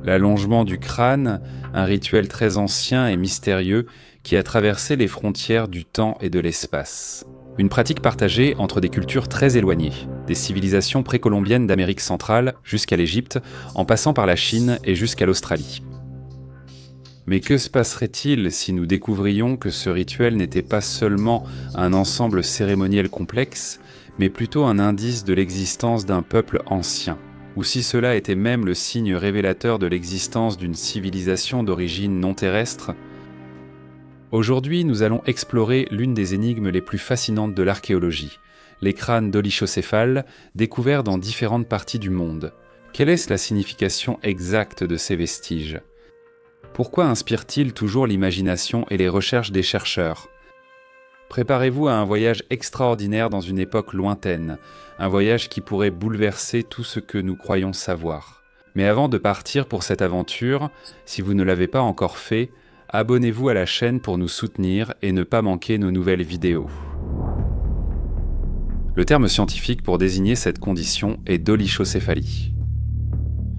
L'allongement du crâne, un rituel très ancien et mystérieux qui a traversé les frontières du temps et de l'espace. Une pratique partagée entre des cultures très éloignées, des civilisations précolombiennes d'Amérique centrale jusqu'à l'Égypte, en passant par la Chine et jusqu'à l'Australie. Mais que se passerait-il si nous découvrions que ce rituel n'était pas seulement un ensemble cérémoniel complexe, mais plutôt un indice de l'existence d'un peuple ancien, ou si cela était même le signe révélateur de l'existence d'une civilisation d'origine non terrestre? Aujourd'hui, nous allons explorer l'une des énigmes les plus fascinantes de l'archéologie, les crânes dolichocéphales découverts dans différentes parties du monde. Quelle est la signification exacte de ces vestiges? Pourquoi inspire-t-il toujours l'imagination et les recherches des chercheurs? Préparez-vous à un voyage extraordinaire dans une époque lointaine, un voyage qui pourrait bouleverser tout ce que nous croyons savoir. Mais avant de partir pour cette aventure, si vous ne l'avez pas encore fait, abonnez-vous à la chaîne pour nous soutenir et ne pas manquer nos nouvelles vidéos. Le terme scientifique pour désigner cette condition est dolichocéphalie.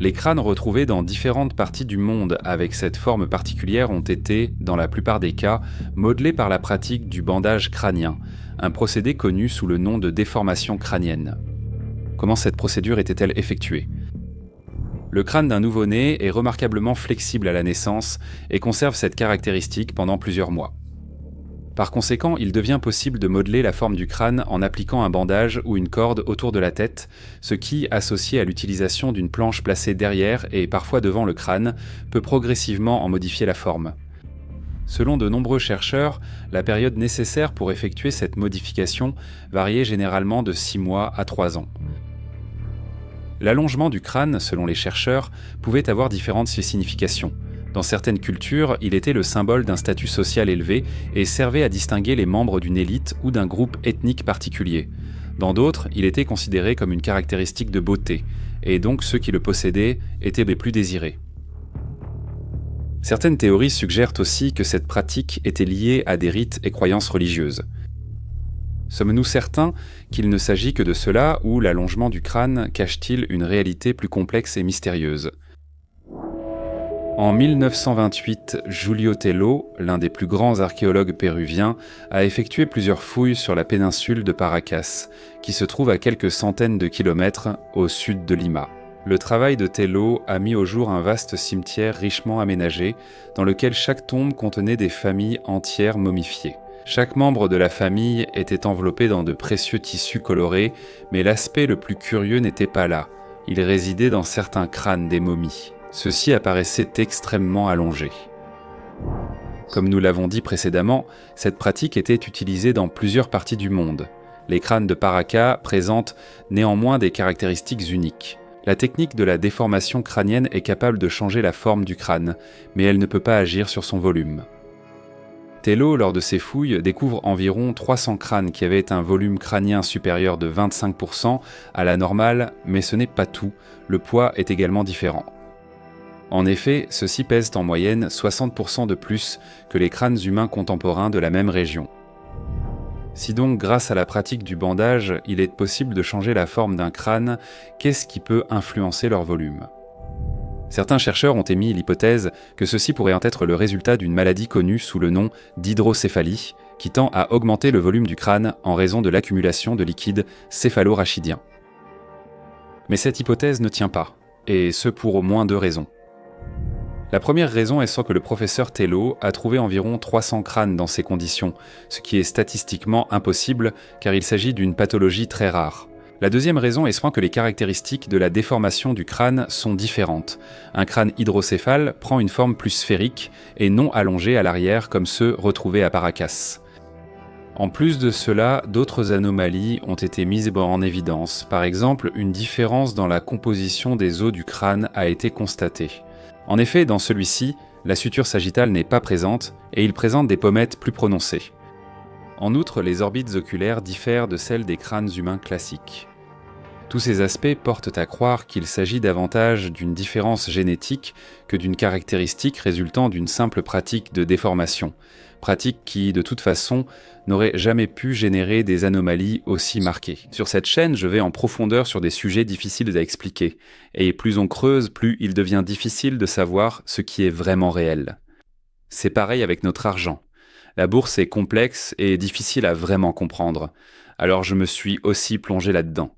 Les crânes retrouvés dans différentes parties du monde avec cette forme particulière ont été, dans la plupart des cas, modelés par la pratique du bandage crânien, un procédé connu sous le nom de déformation crânienne. Comment cette procédure était-elle effectuée? Le crâne d'un nouveau-né est remarquablement flexible à la naissance et conserve cette caractéristique pendant plusieurs mois. Par conséquent, il devient possible de modeler la forme du crâne en appliquant un bandage ou une corde autour de la tête, ce qui, associé à l'utilisation d'une planche placée derrière et parfois devant le crâne, peut progressivement en modifier la forme. Selon de nombreux chercheurs, la période nécessaire pour effectuer cette modification variait généralement de 6 mois à 3 ans. L'allongement du crâne, selon les chercheurs, pouvait avoir différentes significations. Dans certaines cultures, il était le symbole d'un statut social élevé et servait à distinguer les membres d'une élite ou d'un groupe ethnique particulier. Dans d'autres, il était considéré comme une caractéristique de beauté, et donc ceux qui le possédaient étaient les plus désirés. Certaines théories suggèrent aussi que cette pratique était liée à des rites et croyances religieuses. Sommes-nous certains qu'il ne s'agit que de cela ou l'allongement du crâne cache-t-il une réalité plus complexe et mystérieuse? En 1928, Julio Tello, l'un des plus grands archéologues péruviens, a effectué plusieurs fouilles sur la péninsule de Paracas, qui se trouve à quelques centaines de kilomètres au sud de Lima. Le travail de Tello a mis au jour un vaste cimetière richement aménagé, dans lequel chaque tombe contenait des familles entières momifiées. Chaque membre de la famille était enveloppé dans de précieux tissus colorés, mais l'aspect le plus curieux n'était pas là. Il résidait dans certains crânes des momies. Ceux-ci apparaissaient extrêmement allongés. Comme nous l'avons dit précédemment, cette pratique était utilisée dans plusieurs parties du monde. Les crânes de Paracas présentent néanmoins des caractéristiques uniques. La technique de la déformation crânienne est capable de changer la forme du crâne, mais elle ne peut pas agir sur son volume. Tello, lors de ses fouilles, découvre environ 300 crânes qui avaient un volume crânien supérieur de 25% à la normale, mais ce n'est pas tout, le poids est également différent. En effet, ceux-ci pèsent en moyenne 60% de plus que les crânes humains contemporains de la même région. Si donc, grâce à la pratique du bandage, il est possible de changer la forme d'un crâne, qu'est-ce qui peut influencer leur volume? Certains chercheurs ont émis l'hypothèse que ceci pourrait en être le résultat d'une maladie connue sous le nom d'hydrocéphalie, qui tend à augmenter le volume du crâne en raison de l'accumulation de liquide céphalorachidien. Mais cette hypothèse ne tient pas, et ce pour au moins 2 raisons. La première raison est sans que le professeur Tello a trouvé environ 300 crânes dans ces conditions, ce qui est statistiquement impossible car il s'agit d'une pathologie très rare. La deuxième raison est sans que les caractéristiques de la déformation du crâne sont différentes. Un crâne hydrocéphale prend une forme plus sphérique et non allongée à l'arrière comme ceux retrouvés à Paracas. En plus de cela, d'autres anomalies ont été mises en évidence. Par exemple, une différence dans la composition des os du crâne a été constatée. En effet, dans celui-ci, la suture sagittale n'est pas présente et il présente des pommettes plus prononcées. En outre, les orbites oculaires diffèrent de celles des crânes humains classiques. Tous ces aspects portent à croire qu'il s'agit davantage d'une différence génétique que d'une caractéristique résultant d'une simple pratique de déformation, pratique qui, de toute façon, n'aurait jamais pu générer des anomalies aussi marquées. Sur cette chaîne, je vais en profondeur sur des sujets difficiles à expliquer, et plus on creuse, plus il devient difficile de savoir ce qui est vraiment réel. C'est pareil avec notre argent. La bourse est complexe et difficile à vraiment comprendre, alors je me suis aussi plongé là-dedans.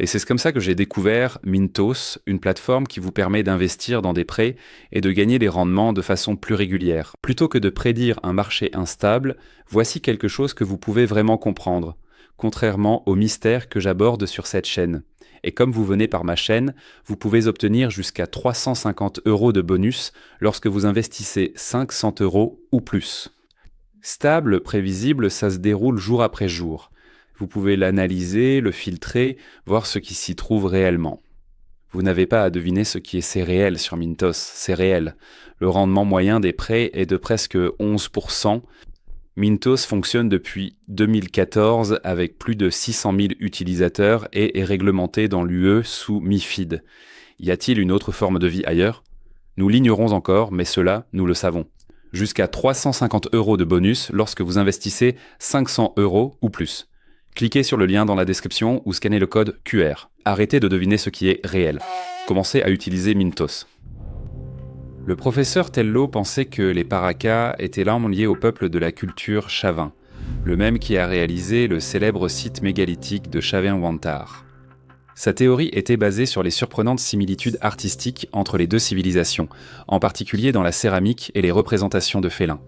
Et c'est comme ça que j'ai découvert Mintos, une plateforme qui vous permet d'investir dans des prêts et de gagner des rendements de façon plus régulière. Plutôt que de prédire un marché instable, voici quelque chose que vous pouvez vraiment comprendre, contrairement aux mystères que j'aborde sur cette chaîne. Et comme vous venez par ma chaîne, vous pouvez obtenir jusqu'à 350 € de bonus lorsque vous investissez 500 € ou plus. Stable, prévisible, ça se déroule jour après jour. Vous pouvez l'analyser, le filtrer, voir ce qui s'y trouve réellement. Vous n'avez pas à deviner ce qui est c'est réel sur Mintos, c'est réel. Le rendement moyen des prêts est de presque 11%. Mintos fonctionne depuis 2014 avec plus de 600 000 utilisateurs et est réglementé dans l'UE sous MiFID. Y a-t-il une autre forme de vie ailleurs ? Nous l'ignorons encore, mais cela, nous le savons. Jusqu'à 350 € de bonus lorsque vous investissez 500 € ou plus. Cliquez sur le lien dans la description ou scannez le code QR. Arrêtez de deviner ce qui est réel. Commencez à utiliser Mintos. Le professeur Tello pensait que les Paracas étaient largement liés au peuple de la culture Chavin, le même qui a réalisé le célèbre site mégalithique de Chavin-Wantar. Sa théorie était basée sur les surprenantes similitudes artistiques entre les deux civilisations, en particulier dans la céramique et les représentations de félins.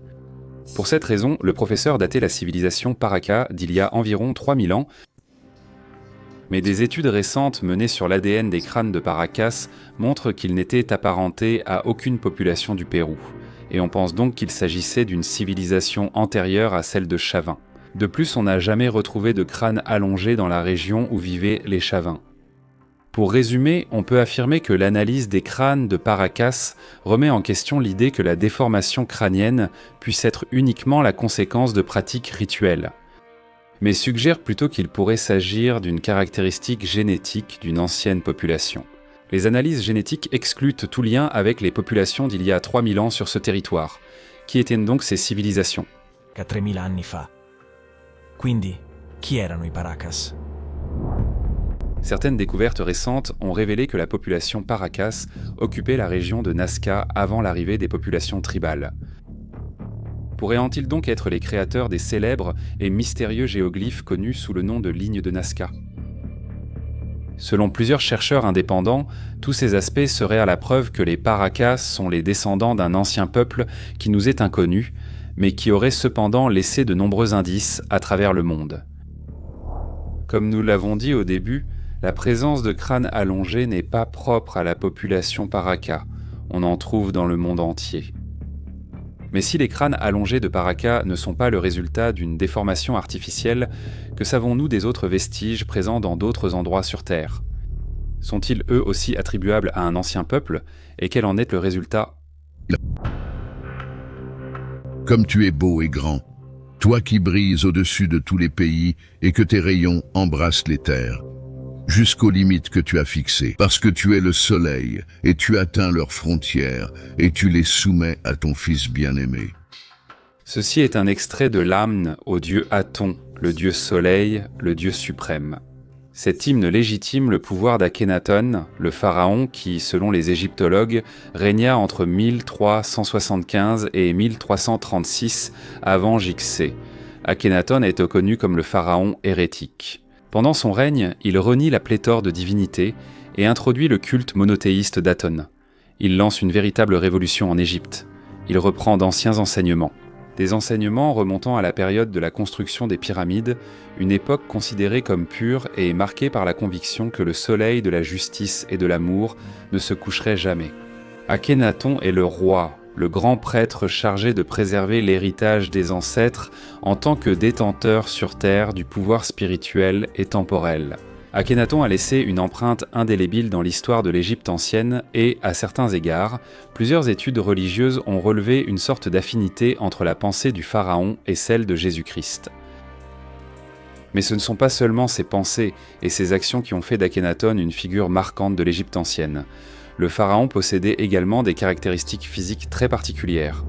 Pour cette raison, le professeur datait la civilisation Paracas d'il y a environ 3000 ans, mais des études récentes menées sur l'ADN des crânes de Paracas montrent qu'ils n'étaient apparentés à aucune population du Pérou, et on pense donc qu'il s'agissait d'une civilisation antérieure à celle de Chavin. De plus, on n'a jamais retrouvé de crâne allongé dans la région où vivaient les Chavins. Pour résumer, on peut affirmer que l'analyse des crânes de Paracas remet en question l'idée que la déformation crânienne puisse être uniquement la conséquence de pratiques rituelles, mais suggère plutôt qu'il pourrait s'agir d'une caractéristique génétique d'une ancienne population. Les analyses génétiques excluent tout lien avec les populations d'il y a 3000 ans sur ce territoire. Qui étaient donc ces civilisations ? 3000 anni fa. Quindi, chi erano i Paracas? Certaines découvertes récentes ont révélé que la population Paracas occupait la région de Nazca avant l'arrivée des populations tribales. Pourraient-ils donc être les créateurs des célèbres et mystérieux géoglyphes connus sous le nom de lignes de Nazca ? Selon plusieurs chercheurs indépendants, tous ces aspects seraient à la preuve que les Paracas sont les descendants d'un ancien peuple qui nous est inconnu, mais qui aurait cependant laissé de nombreux indices à travers le monde. Comme nous l'avons dit au début, la présence de crânes allongés n'est pas propre à la population Paracas, on en trouve dans le monde entier. Mais si les crânes allongés de Paracas ne sont pas le résultat d'une déformation artificielle, que savons-nous des autres vestiges présents dans d'autres endroits sur Terre ? Sont-ils eux aussi attribuables à un ancien peuple, et quel en est le résultat ? Comme tu es beau et grand, toi qui brilles au-dessus de tous les pays et que tes rayons embrassent les terres, jusqu'aux limites que tu as fixées, parce que tu es le soleil, et tu atteins leurs frontières, et tu les soumets à ton Fils bien-aimé. Ceci est un extrait de l'hymne au dieu Aton, le dieu soleil, le dieu suprême. Cet hymne légitime le pouvoir d'Akhénaton, le pharaon qui, selon les égyptologues, régna entre 1375 et 1336 avant JC. Akhénaton est connu comme le pharaon hérétique. Pendant son règne, il renie la pléthore de divinités et introduit le culte monothéiste d'Aton. Il lance une véritable révolution en Égypte. Il reprend d'anciens enseignements. Des enseignements remontant à la période de la construction des pyramides, une époque considérée comme pure et marquée par la conviction que le soleil de la justice et de l'amour ne se coucherait jamais. Akhénaton est le roi, le grand prêtre chargé de préserver l'héritage des ancêtres en tant que détenteur sur Terre du pouvoir spirituel et temporel. Akhénaton a laissé une empreinte indélébile dans l'histoire de l'Égypte ancienne et, à certains égards, plusieurs études religieuses ont relevé une sorte d'affinité entre la pensée du pharaon et celle de Jésus-Christ. Mais ce ne sont pas seulement ses pensées et ses actions qui ont fait d'Akhenaton une figure marquante de l'Égypte ancienne. Le pharaon possédait également des caractéristiques physiques très particulières.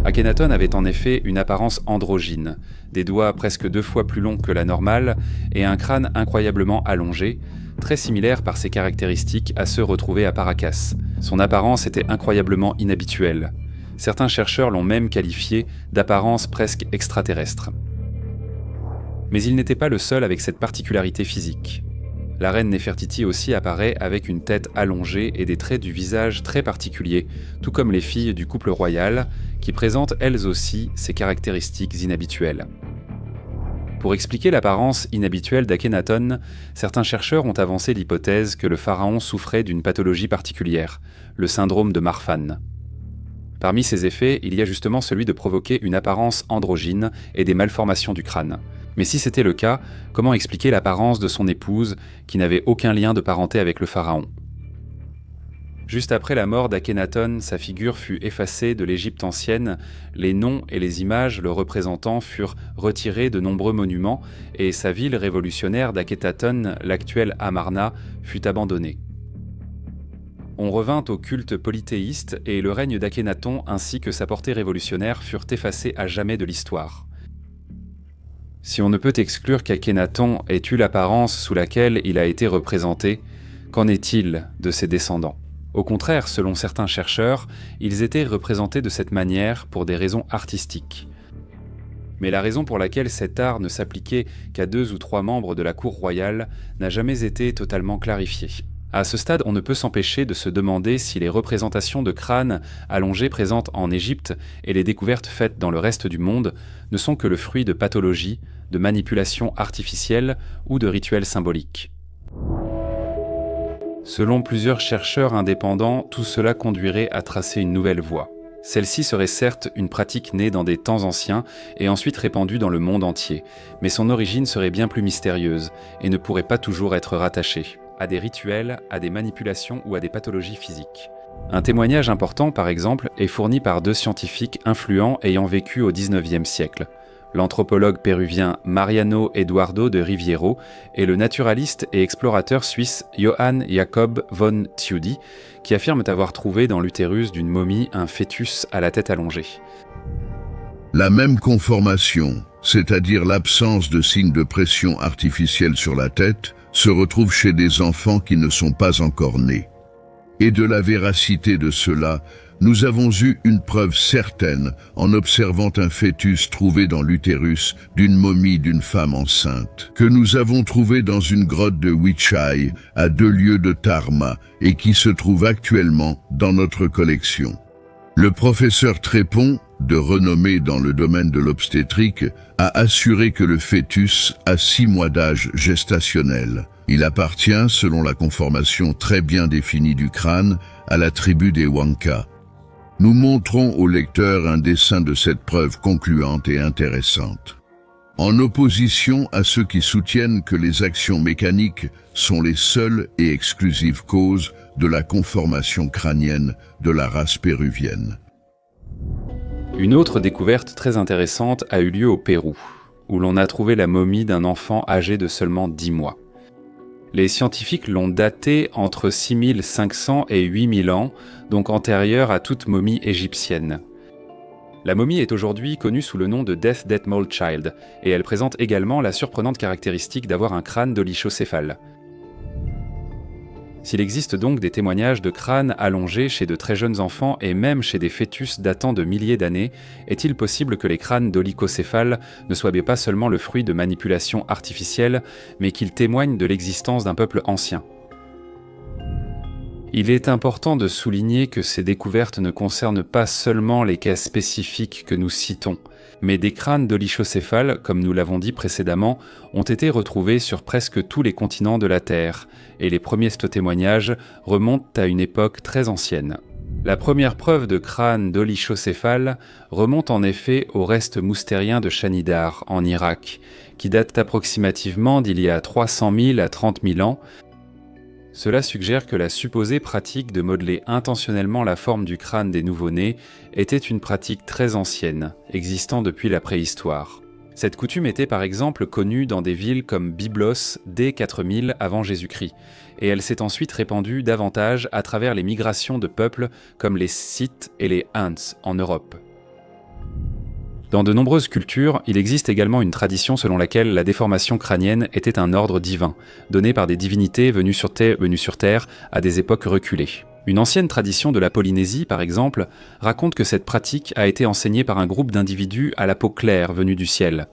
Akhenaton avait en effet une apparence androgyne, des doigts presque 2 fois plus longs que la normale et un crâne incroyablement allongé, très similaire par ses caractéristiques à ceux retrouvés à Paracas. Son apparence était incroyablement inhabituelle. Certains chercheurs l'ont même qualifié d'apparence presque extraterrestre. Mais il n'était pas le seul avec cette particularité physique. La reine Néfertiti aussi apparaît avec une tête allongée et des traits du visage très particuliers, tout comme les filles du couple royal, qui présentent elles aussi ces caractéristiques inhabituelles. Pour expliquer l'apparence inhabituelle d'Akhenaton, certains chercheurs ont avancé l'hypothèse que le pharaon souffrait d'une pathologie particulière, le syndrome de Marfan. Parmi ces effets, il y a justement celui de provoquer une apparence androgyne et des malformations du crâne. Mais si c'était le cas, comment expliquer l'apparence de son épouse, qui n'avait aucun lien de parenté avec le pharaon ? Juste après la mort d'Akhenaton, sa figure fut effacée de l'Égypte ancienne, les noms et les images le représentant furent retirés de nombreux monuments, et sa ville révolutionnaire d'Akhenaton, l'actuelle Amarna, fut abandonnée. On revint au culte polythéiste, et le règne d'Akhénaton ainsi que sa portée révolutionnaire furent effacés à jamais de l'histoire. Si on ne peut exclure qu'Akhenaton ait eu l'apparence sous laquelle il a été représenté, qu'en est-il de ses descendants ? Au contraire, selon certains chercheurs, ils étaient représentés de cette manière pour des raisons artistiques. Mais la raison pour laquelle cet art ne s'appliquait qu'à 2 ou 3 membres de la cour royale n'a jamais été totalement clarifiée. À ce stade, on ne peut s'empêcher de se demander si les représentations de crânes allongés présentes en Égypte et les découvertes faites dans le reste du monde ne sont que le fruit de pathologies, de manipulations artificielles ou de rituels symboliques. Selon plusieurs chercheurs indépendants, tout cela conduirait à tracer une nouvelle voie. Celle-ci serait certes une pratique née dans des temps anciens et ensuite répandue dans le monde entier, mais son origine serait bien plus mystérieuse et ne pourrait pas toujours être rattachée à des rituels, à des manipulations ou à des pathologies physiques. Un témoignage important, par exemple, est fourni par 2 scientifiques influents ayant vécu au XIXe siècle. L'anthropologue péruvien Mariano Eduardo de Riviero et le naturaliste et explorateur suisse Johann Jakob von Tschudi, qui affirment avoir trouvé dans l'utérus d'une momie un fœtus à la tête allongée. La même conformation, c'est-à-dire l'absence de signes de pression artificielle sur la tête, se retrouve chez des enfants qui ne sont pas encore nés. Et de la véracité de cela, nous avons eu une preuve certaine en observant un fœtus trouvé dans l'utérus d'une momie d'une femme enceinte, que nous avons trouvé dans une grotte de Huichai, à 2 lieues de Tarma, et qui se trouve actuellement dans notre collection. Le professeur Trépon, de renommée dans le domaine de l'obstétrique, a assuré que le fœtus a 6 mois d'âge gestationnel. Il appartient, selon la conformation très bien définie du crâne, à la tribu des Wanka. Nous montrons au lecteur un dessin de cette preuve concluante et intéressante. En opposition à ceux qui soutiennent que les actions mécaniques sont les seules et exclusives causes de la conformation crânienne de la race péruvienne. Une autre découverte très intéressante a eu lieu au Pérou, où l'on a trouvé la momie d'un enfant âgé de seulement 10 mois. Les scientifiques l'ont datée entre 6500 et 8000 ans, donc antérieure à toute momie égyptienne. La momie est aujourd'hui connue sous le nom de Death Detmold Child, et elle présente également la surprenante caractéristique d'avoir un crâne dolichocéphale. S'il existe donc des témoignages de crânes allongés chez de très jeunes enfants et même chez des fœtus datant de milliers d'années, est-il possible que les crânes dolicocéphales ne soient pas seulement le fruit de manipulations artificielles, mais qu'ils témoignent de l'existence d'un peuple ancien ? Il est important de souligner que ces découvertes ne concernent pas seulement les cas spécifiques que nous citons, mais des crânes dolichocéphales, comme nous l'avons dit précédemment, ont été retrouvés sur presque tous les continents de la Terre, et les premiers témoignages remontent à une époque très ancienne. La première preuve de crâne dolichocéphale remonte en effet aux restes moustériens de Shanidar, en Irak, qui datent approximativement d'il y a 300 000 à 30 000 ans. Cela suggère que la supposée pratique de modeler intentionnellement la forme du crâne des nouveau-nés était une pratique très ancienne, existant depuis la préhistoire. Cette coutume était par exemple connue dans des villes comme Byblos dès 4000 avant Jésus-Christ, et elle s'est ensuite répandue davantage à travers les migrations de peuples comme les Scythes et les Huns en Europe. Dans de nombreuses cultures, il existe également une tradition selon laquelle la déformation crânienne était un ordre divin, donné par des divinités venues sur Terre à des époques reculées. Une ancienne tradition de la Polynésie, par exemple, raconte que cette pratique a été enseignée par un groupe d'individus à la peau claire venus du ciel.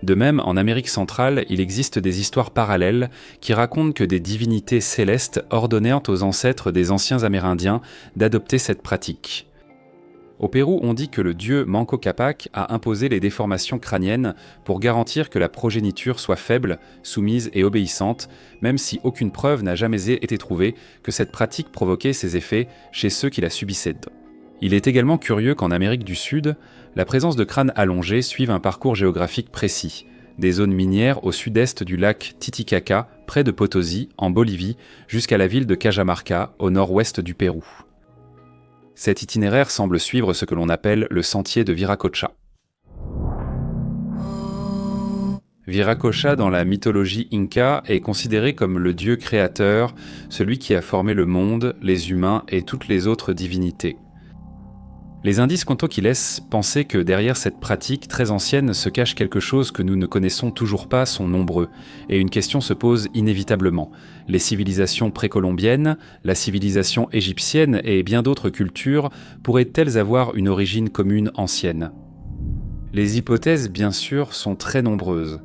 De même, en Amérique centrale, il existe des histoires parallèles qui racontent que des divinités célestes ordonnèrent aux ancêtres des anciens Amérindiens d'adopter cette pratique. Au Pérou, on dit que le dieu Manco Cápac a imposé les déformations crâniennes pour garantir que la progéniture soit faible, soumise et obéissante, même si aucune preuve n'a jamais été trouvée que cette pratique provoquait ces effets chez ceux qui la subissaient. Il est également curieux qu'en Amérique du Sud, la présence de crânes allongés suive un parcours géographique précis. Des zones minières au sud-est du lac Titicaca, près de Potosí, en Bolivie, jusqu'à la ville de Cajamarca, au nord-ouest du Pérou. Cet itinéraire semble suivre ce que l'on appelle le sentier de Viracocha. Viracocha, dans la mythologie inca, est considéré comme le dieu créateur, celui qui a formé le monde, les humains et toutes les autres divinités. Les indices comptaux qui laissent penser que derrière cette pratique très ancienne se cache quelque chose que nous ne connaissons toujours pas sont nombreux, et une question se pose inévitablement. Les civilisations précolombiennes, la civilisation égyptienne et bien d'autres cultures pourraient-elles avoir une origine commune ancienne ? Les hypothèses, bien sûr, sont très nombreuses.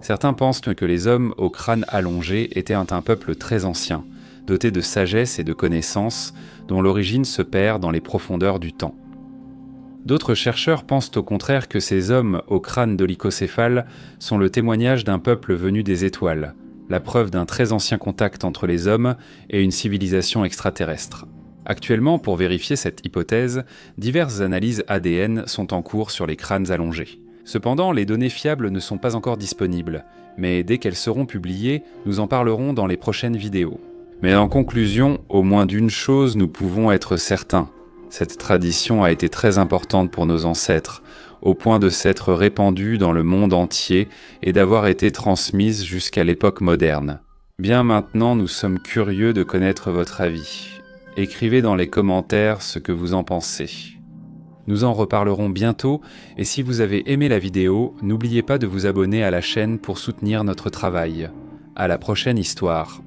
Certains pensent que les hommes au crâne allongé étaient un peuple très ancien, doté de sagesse et de connaissances, dont l'origine se perd dans les profondeurs du temps. D'autres chercheurs pensent au contraire que ces hommes au crâne dolichocéphale sont le témoignage d'un peuple venu des étoiles, la preuve d'un très ancien contact entre les hommes et une civilisation extraterrestre. Actuellement, pour vérifier cette hypothèse, diverses analyses ADN sont en cours sur les crânes allongés. Cependant, les données fiables ne sont pas encore disponibles, mais dès qu'elles seront publiées, nous en parlerons dans les prochaines vidéos. Mais en conclusion, au moins d'une chose nous pouvons être certains. Cette tradition a été très importante pour nos ancêtres, au point de s'être répandue dans le monde entier et d'avoir été transmise jusqu'à l'époque moderne. Bien maintenant, nous sommes curieux de connaître votre avis. Écrivez dans les commentaires ce que vous en pensez. Nous en reparlerons bientôt, et si vous avez aimé la vidéo, n'oubliez pas de vous abonner à la chaîne pour soutenir notre travail. À la prochaine histoire.